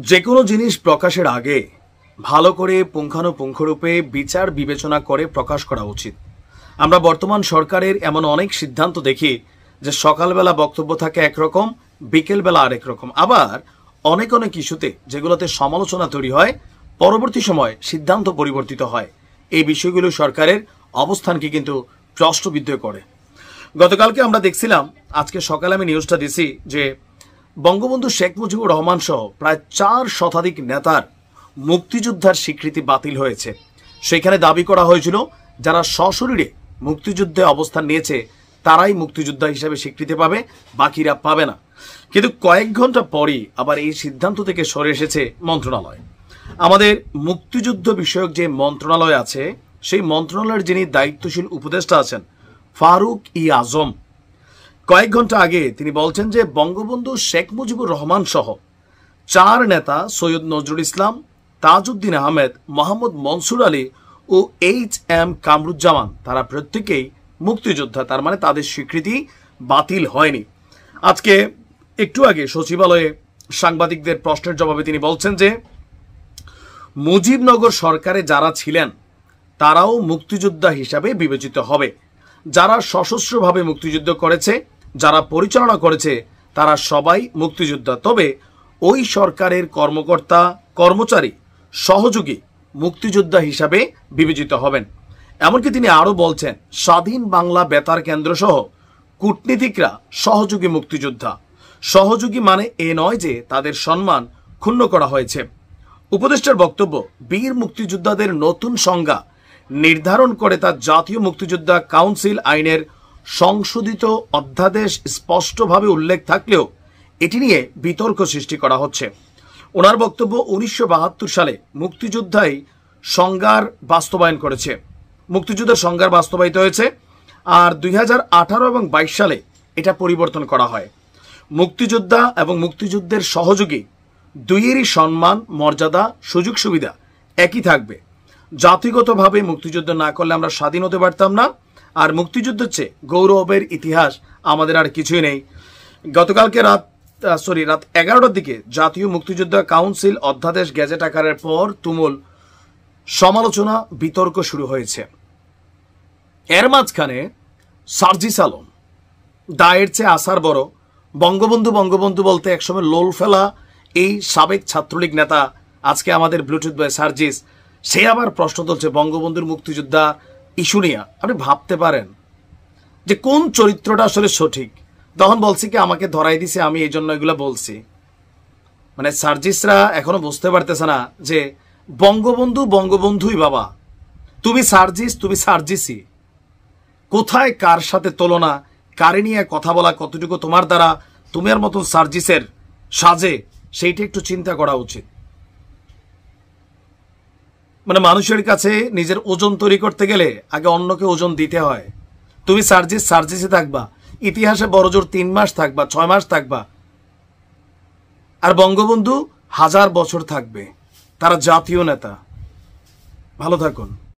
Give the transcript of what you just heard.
যে কোনো জিনিস প্রকাশের আগে ভালো করে পুঙ্খানুপুঙ্খরূপে বিচার বিবেচনা করে প্রকাশ করা উচিত। আমরা বর্তমান সরকারের এমন অনেক সিদ্ধান্ত দেখি যে সকালবেলা বক্তব্য থাকে একরকম, বিকেলবেলা আরেক রকম। আবার অনেক অনেক ইস্যুতে যেগুলোতে সমালোচনা তৈরি হয়, পরবর্তী সময় সিদ্ধান্ত পরিবর্তিত হয়। এই বিষয়গুলো সরকারের অবস্থানকে কিন্তু প্রশ্নবিদ্ধ করে। গতকালকে আমরা দেখছিলাম, আজকে সকালে আমি নিউজটা দিছি যে বঙ্গবন্ধু শেখ মুজিবুর রহমান সহ প্রায় 4 শতাধিক নেতার মুক্তিযোদ্ধার স্বীকৃতি বাতিল হয়েছে। সেখানে দাবি করা হয়েছিল যারা সশরীরে মুক্তিযুদ্ধে অবস্থান নিয়েছে তারাই মুক্তিযোদ্ধা হিসেবে স্বীকৃতি পাবে, বাকিরা পাবে না। কিন্তু কয়েক ঘন্টা পরই আবার এই সিদ্ধান্ত থেকে সরে এসেছে মন্ত্রণালয়। আমাদের মুক্তিযুদ্ধ বিষয়ক যে মন্ত্রণালয় আছে, সেই মন্ত্রণালয়ের যিনি দায়িত্বশীল উপদেষ্টা আছেন ফারুক ই আজম, কয়েক ঘন্টা আগে তিনি বলছেন যে বঙ্গবন্ধু শেখ মুজিবুর রহমান সহ 4 নেতা সৈয়দ নজরুল ইসলাম, তাজউদ্দিন আহমেদ, মোহাম্মদ মনসুর আলী ও HM কামরুজ্জামান তারা প্রত্যেকেই মুক্তিযোদ্ধা। তার মানে তাদের স্বীকৃতি বাতিল হয়নি। আজকে একটু আগে সচিবালয়ে সাংবাদিকদের প্রশ্নের জবাবে তিনি বলছেন যে মুজিবনগর সরকারে যারা ছিলেন তারাও মুক্তিযোদ্ধা হিসাবে বিবেচিত হবে। যারা সশস্ত্রভাবে মুক্তিযুদ্ধ করেছে, যারা পরিচালনা করেছে, তারা সবাই মুক্তিযোদ্ধা। তবে ওই সরকারের কর্মকর্তা, কর্মচারী, সহযোগী মুক্তিযোদ্ধা হিসাবে বিবেচিত হবেন। এমনকি তিনি আরো বলছেন স্বাধীন বাংলা বেতার কেন্দ্র সহ কূটনীতিকরা সহযোগী মুক্তিযোদ্ধা। সহযোগী মানে এ নয় যে তাদের সম্মান ক্ষুণ্ণ করা হয়েছে। উপদেষ্টার বক্তব্য, বীর মুক্তিযোদ্ধাদের নতুন সংজ্ঞা নির্ধারণ করে তার জাতীয় মুক্তিযোদ্ধা কাউন্সিল আইনের সংশোধিত অধ্যাদেশ স্পষ্টভাবে উল্লেখ থাকলেও এটি নিয়ে বিতর্ক সৃষ্টি করা হচ্ছে। ওনার বক্তব্য, 1972 সালে মুক্তিযোদ্ধাই সংজ্ঞার বাস্তবায়ন করেছে, মুক্তিযুদ্ধের সংজ্ঞার বাস্তবায়িত হয়েছে। আর 2018 এবং 22 সালে এটা পরিবর্তন করা হয়। মুক্তিযোদ্ধা এবং মুক্তিযুদ্ধের সহযোগী দুইয়েরই সম্মান, মর্যাদা, সুযোগ সুবিধা একই থাকবে। জাতিগতভাবে মুক্তিযুদ্ধ না করলে আমরা স্বাধীন হতে পারতাম না। আর মুক্তিযুদ্ধের চেয়ে গৌরবের ইতিহাস আমাদের আর কিছুই নেই। গতকালকে রাত 11টার দিকে জাতীয় মুক্তিযোদ্ধা কাউন্সিল অধ্যাদেশ গেজেট আকারের পর তুমুল সমালোচনা, বিতর্ক শুরু হয়েছে। এর মাঝখানে সার্জিস আলম, দায়ের চেয়ে আসার বড়, বঙ্গবন্ধু বঙ্গবন্ধু বলতে একসময় লোল ফেলা এই সাবেক ছাত্রলীগ নেতা, আজকে আমাদের ব্লুটুথ বয় সার্জিস, সে আবার প্রশ্ন তুলছে বঙ্গবন্ধুর মুক্তিযোদ্ধা ইস্যু নিয়ে। আপনি ভাবতে পারেন যে কোন চরিত্রটা আসলে সঠিক। তখন বলছি কি আমাকে ধরাই দিছে, আমি এই জন্য এগুলো বলছি। মানে সার্জিসরা এখনো বুঝতে পারতেছে না যে বঙ্গবন্ধু বঙ্গবন্ধুই বাবা, তুমি সার্জিস, তুমি সার্জিসই। কোথায় কার সাথে তুলনা, কারে নিয়ে কথা বলা কতটুকু তোমার দ্বারা তোমার মতন সার্জিসের সাজে, সেইটা একটু চিন্তা করা উচিত। মানে মানুষের কাছে নিজের ওজন তৈরি করতে গেলে আগে অন্যকে ওজন দিতে হয়। তুমি সার্জিস, সার্জিসে থাকবা, ইতিহাসে বড়জোর 3 মাস থাকবা, 6 মাস থাকবা। আর বঙ্গবন্ধু 1000 বছর থাকবে। তারা জাতীয় নেতা। ভালো থাকুন।